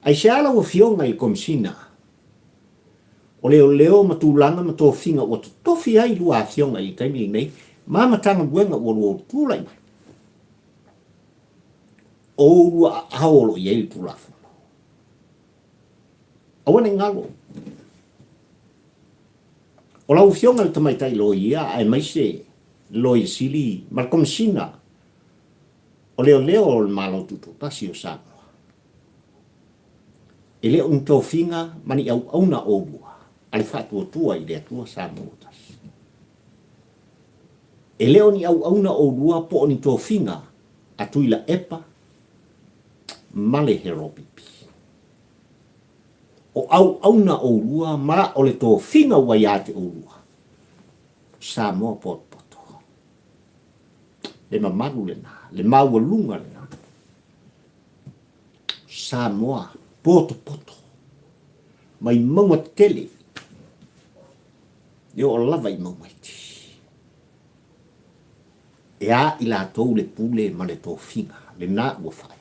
Ai se ala ua fionga i komsina. O leo matulanga mato finga ua tofi ai lua fionga i taimi nei. Mama tanga buenga ua lua tūlai mai. O lua haolo i ei tūlafono. Awane ngalo. O lau fionga le tamaitai loia ai maise loia sili markomsina. O leo o le malo tutu tasi o Samoa. E leo unto finga mani au auna o lua. Ale whatua tua i lea tua Samoa tasi. E leo ni au na o lua po ni tō whinga a tuila epa male he ropipi. O au na o lua mara o le tō whinga wai a te o lua. Samoa poto. Le mamaru le na, le maua lunga le na. Samoa poto. Mai maua tele. Yo o lava i maua iti. E a ila tau le pule ma le tō whinga, le nā ua whai.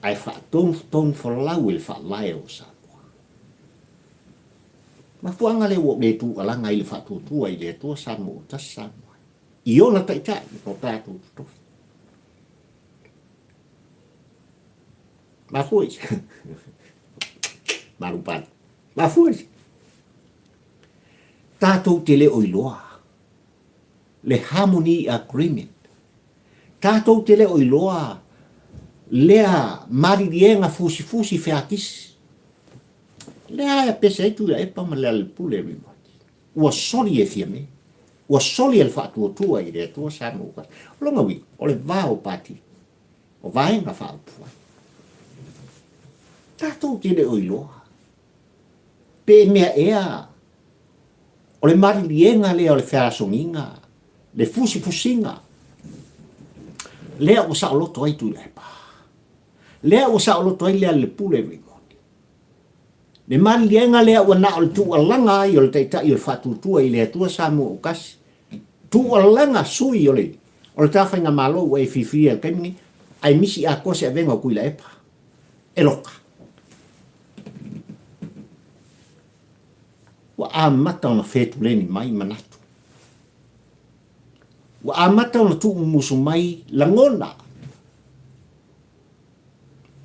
Ai wha ton whalau le wha lae o Samoa. Ma fuanga le wok le tū alanga i le wha tūtua i le tua Samoa, tas Samoa. I ona taitai, o tātou tofi. Ma fui. Ma rupan. Ma fui. Tātou te le oiloa. Le Harmony Agreement. Tātou te le oiloa. Lea maririenga fusi featisi. Lea e pese etu la epa ma lea le pule rimoti. Ua soli e fia me. Ua soli e le whaatua i rea tua Samoa. Longa wi, o le vāo pati. O vaenga whaapua. Tātou te le oiloa. Pe mea ea. O le maririenga lea o le whiasonginga. Le fusinga. Lea o sa o loto ai tu lepa. Lea o sa o loto ai lea le pule rimoti. Le maririenga lea o na o le tu alanga i o le teitai o le whatutua i lea tua Samoa o kasi. Tu alanga sui o le tawhainga malo o e fifia kaimini. Ai misi a kose a venga o kuila epa. E loka. Wa a mata ona fetu leni mai manatu. Wa a mata ona tu musu mai langona.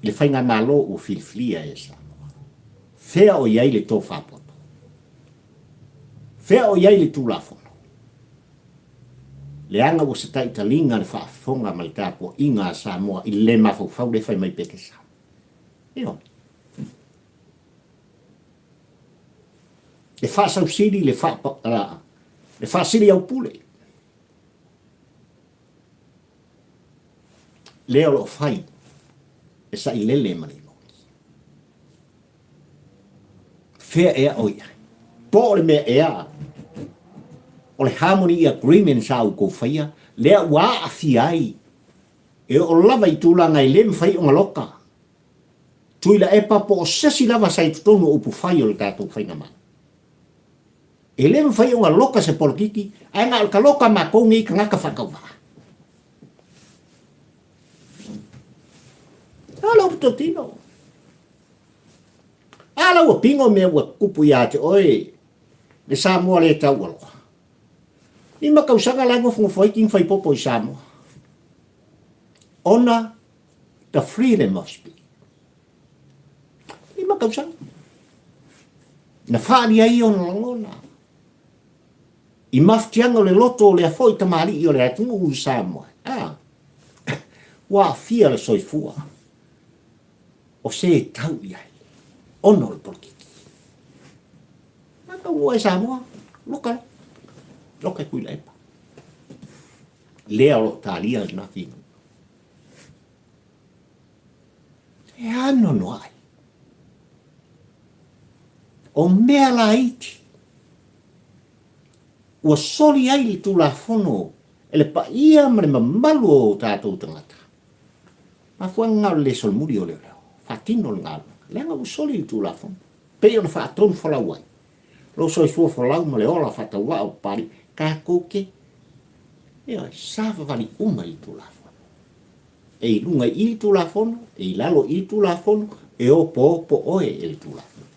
Le whainga malo o filfilia e Samoa. Fea o iai le tō whapoto. Fea o iai le tū lafono. Le anga o se taita linga le whaafonga ma le tāpua inga a Samoa i le mawhau le whai mai peke sa. Eo. Le whaasau siri le whaasiri au pule. Leo lo whai. E sa i lele mani moki. Fea ea oia. Po le mea ea. O le Harmony Agreement sa au kou whaia. Lea ua a fiai. E o lava i tūlanga i lem whai o ngaloka. Tuila e papo o sesi lava sa i tutonu o upu whai o le tātou whainga mana. E lem whai o ngaloka se polkiki. Ai ngā alka loka ma koungi ka ngaka whakauwa. Ala o totino. Ala o pingo mea ua kupu ia te oe. Le Samoa le tau aloha. Ni makausanga lango whai king whai popo i Samoa. Honor the freedom of speech. Ni makausanga. Na whaani ai ona langona. I maftianga o le loto o le afoi tamari i o le atungu u Samoa. Wa fia le soifua. O se tau iai. Ono le polkiki. Naka ua e Samoa. Loka kui lepa. Lea o talia na fino. E ano no ai. O mea la iti. Ua soli ai li tu la fono. Ele pa ia mre mamalu o tātou tangata. Ma fuanga le sol muri o leo. Fatino le ngalo. Lenga u soli li tu la fono. Pe ona fa ton fola wai. Lo so fo fola ma le ola fata wa o pari. Ka koke. Ea safa vali uma i tu la fono. E i lunga i tu la fono. E i lalo i tu la fono. E o po oe e tu la fono.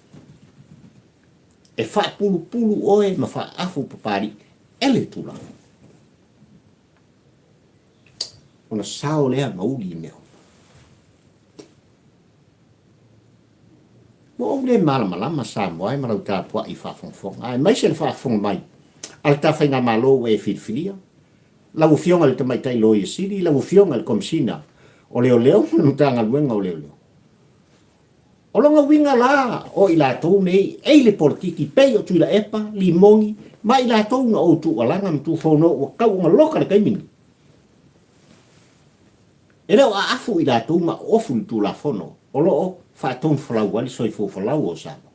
E fa pulu oe ma fa afu papari. Ele tu la fono. Ona sao lea mauli i meo. Mo le malama Samoa ai marau tāpua i whaafonga. Ai mai se le whaafonga mai. Al tawhainga malo e whirwhiria. Lau fionga le tamaitai loia siri. Lau fionga le komisina. O leo le mutanga luenga o leo. O longa winga la, o i la tau nei, ei le politiki, pei o tui la epa, li mongi, ma i la tau na o tu alanga, mi tu whono, o kau unga loka le kaimini. E leo a afu i la tau ma ofu ni tu la whono, o loo, whaatong whalau wali, soi fo whalau o sama.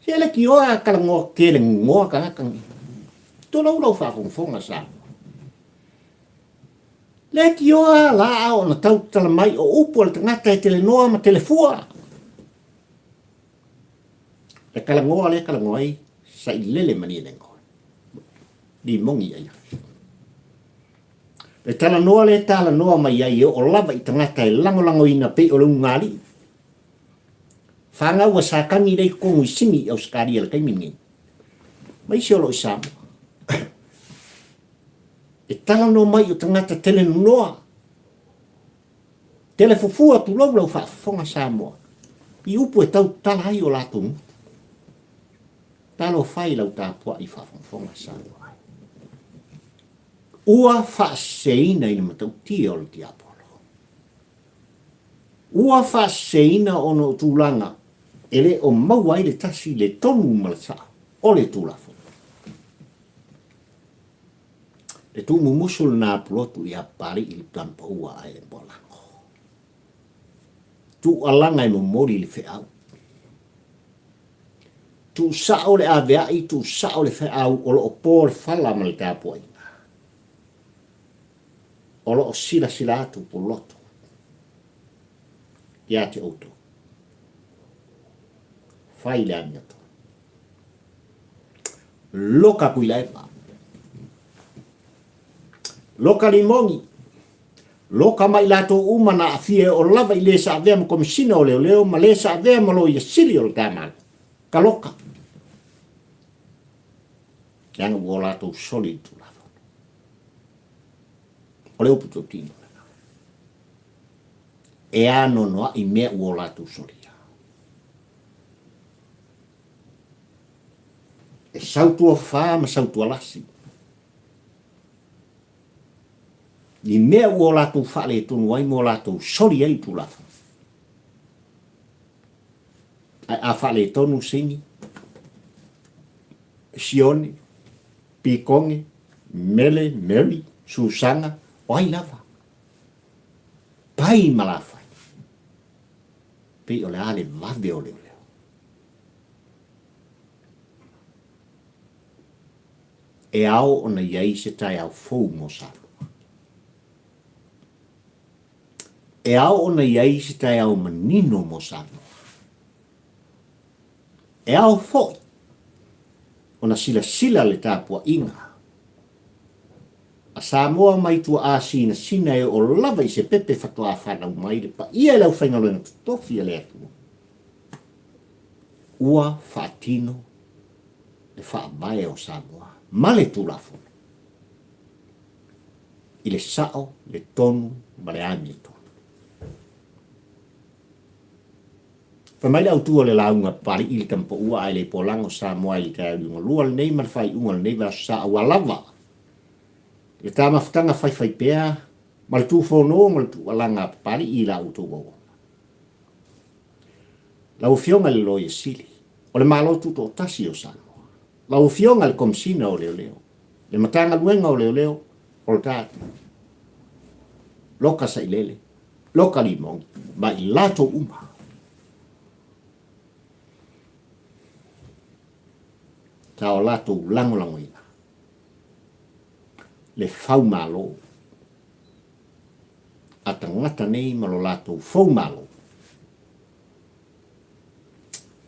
Se ele ki oa kalangoa kele ngoa kangakangi. To lau lau whaakonfonga sama. Le ki oa la ao na tau tala mai o upo le tangata e tele noa ma tele fua. Le kalangoa ai sa i lele mani nengoa. Di mongi ai. Le tala noa mai ai o lava i tangata e lango ina pe o le ungali. Whanga ua sa kangi rei kongu i singi au skari ala kaimini. Mai si olo i sama. E tala no mai o tangata tele noa. Tele fufua tu lau whaafonga Samoa. I upu e tau tala ai o latung. Talo whai lau tāpua i whaafonga Samoa. Ua whaaseina i na matau tia o le ti Apollo. Ua whaaseina o no tūlanga. Ele o mau ai le tasi le tonu malasa. O le tūlafo. Le tu musul na plotu i apari i tampa ua ai le bolango. Tu alanga i mori le feau. Tu sao le aveai, tu sao le feau o lo por fala mal tapo ina. O lo sila atu po loto. Ia te auto. Fai le amiato. Loka kui laipa. Loka limongi. Loka mai lato uma na afie o lava i le sa avea mo komisina o leo ma le sa avea mo lo i sili o le tamal. Ka loka. Yanga wo lato solid tu lava. O leo puto tino. E ano noa i mea wo lato solia. E sautua wha ma sautua lasi. Ni mea ua latou whaale tonu ai mo latou sori ai tu lafa. A whaale tonu singi, Sione, Pikonge, Mele, Mary, Susanga, o ai lava. Pai malafai. Pe o le ale vave o leo. E ao ona iai se tai au fou mo saro. E ao ona iai se tai au manino mo saro. E ao foi. Ona sila le tāpua inga. A Samoa mai tua a sina e o lava i se pepe whatoa whanau mai le pa. Ia lau whaingalo na tofi le atu. Ua whaatino le whaabae o Samoa. Male tu lafo. I le sao, le tonu, ma le ami tonu. Pamai le autua le launga pari ili tampo ua ai le polango Samoa ili kai unga lua le nei marfai unga le nei va sa ua lava. Le tā mafutanga fai pea, ma le tu fono, ma le tu alanga pari i la auto wawa. La ufionga le loie sili. O le malo tu to tasi o Samoa. La ufionga le komsina o leo. Le matanga luenga o leo, o le tātu. Loka sa ilele, loka limong, ma i lato uma. Ta o lato lango ina. Le fau malo. A tangata nei malo lato fau malo.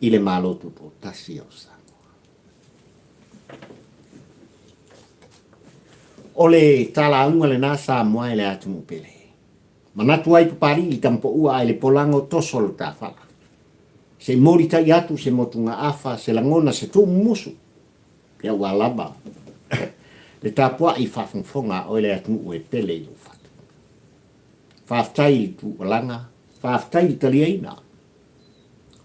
I le malo tuto tasi o sa. O le tala unga le nasa moa le atu pele. Manatu ai pari i tampo ua ai le polango toso le tawhala. Se mori tai atu se motunga afa, se langona se tu musu. Pia ua laba. Le tapua i whawhongfonga o le atu ue pele i ufatu. Whaftai i tu alanga, whaftai i taliaina.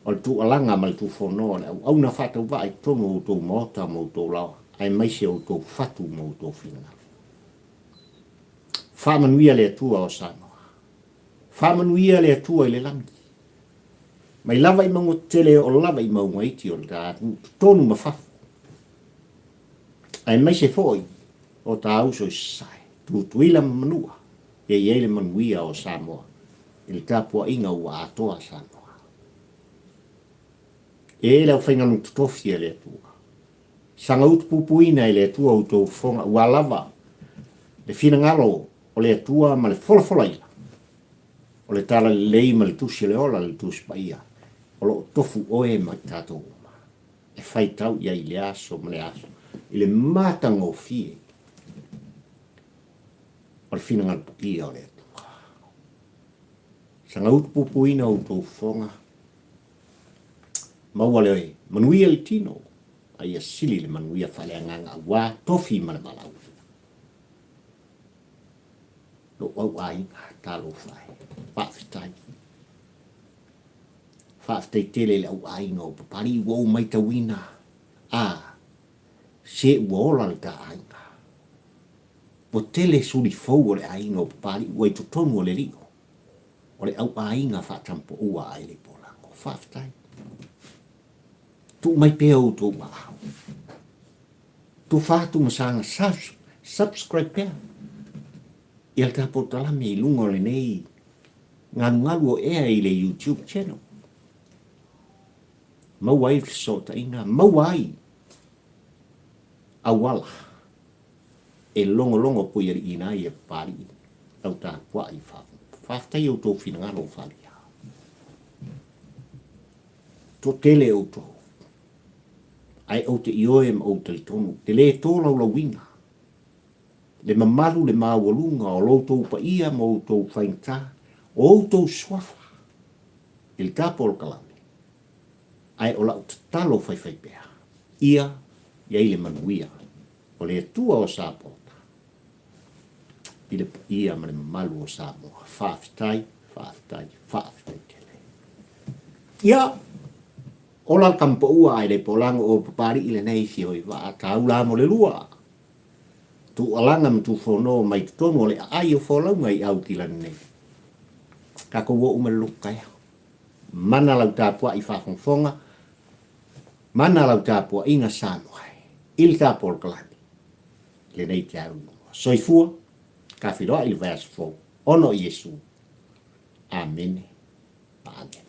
O le tu alanga ma le tu whonoa. Au na whatau wa i tono o tō mota mo tō lao. Ai maise o tō whatu mo tō whina. Whamanuia le atua o Samoa. Whamanuia le atua i le langi. Mai lava I maunga tele o lava I maunga iti o ta tonu mafafu. Ai mai se foi o ta auso I sai. Tuila manua. E le manuia o Samoa. Il tapua inga ua atoa Samoa. E le au whainga nung tutofi e le atua. Sanga ut pupuina e le atua o tau fonga ua lava. Le fina ngalo o le atua ma le fola ila. O le tala lei ma le tusi le ola le tusi pa ia. O lo tofu oe ma tatou uma. E whai tau ia I le aso ma le aso. I le matanga o fie. O le fina ngalo pukia o le atua. Sanga ut pupuina o tau fonga. Maua le manuia le tino. Ai a sili le manuia whale anganga wā tofi ma le malau. Lo au ai talo whai. Whawhitai. Whawhitai tele le au ai no papari wau mai tawina. Se uola le ta ainga. Po tele suri fau o le ai no papari wai tutonu o le rio. O le au ainga whatampo ua ai le polango. Whawhitai. Tu mai peo tu wow. Tu fatu masanga subscribe pea. Ia ta potala me lungo le nei. Ngalu o ea I le YouTube channel. Mawai sota ina mawai. Awala. E longo pui ina I pari. Au ta pua I fafu. Faftai o to fina ngalo falia. To tele o to. Ai o te ioe ma o te tonu. Te le tōlau la winga. Le mamalu le mawalunga o loutou pa ia ma o tou whainta. O tou swafa. Il tapo o kalame. Ai o lau talo whai pea. Ia le manuia. O le tua o sapota. I le pa ia ma le mamalu o samoa. Whawhitai tele. Ia. Ola kampo ua ai le polango o papari I le nei fio I wa tau la mo le lua. Tu alanga mtu fono mai tonu le ai o folau mai au kila nei. Kako wo ume lukaya. Mana lau tapua I whafonga. Mana lau tapua inga samoai. Il tapol kalani. Le nei te au. Soifua. Ka whiroa I le verse 4. Ono Yesu. Amen. Amen.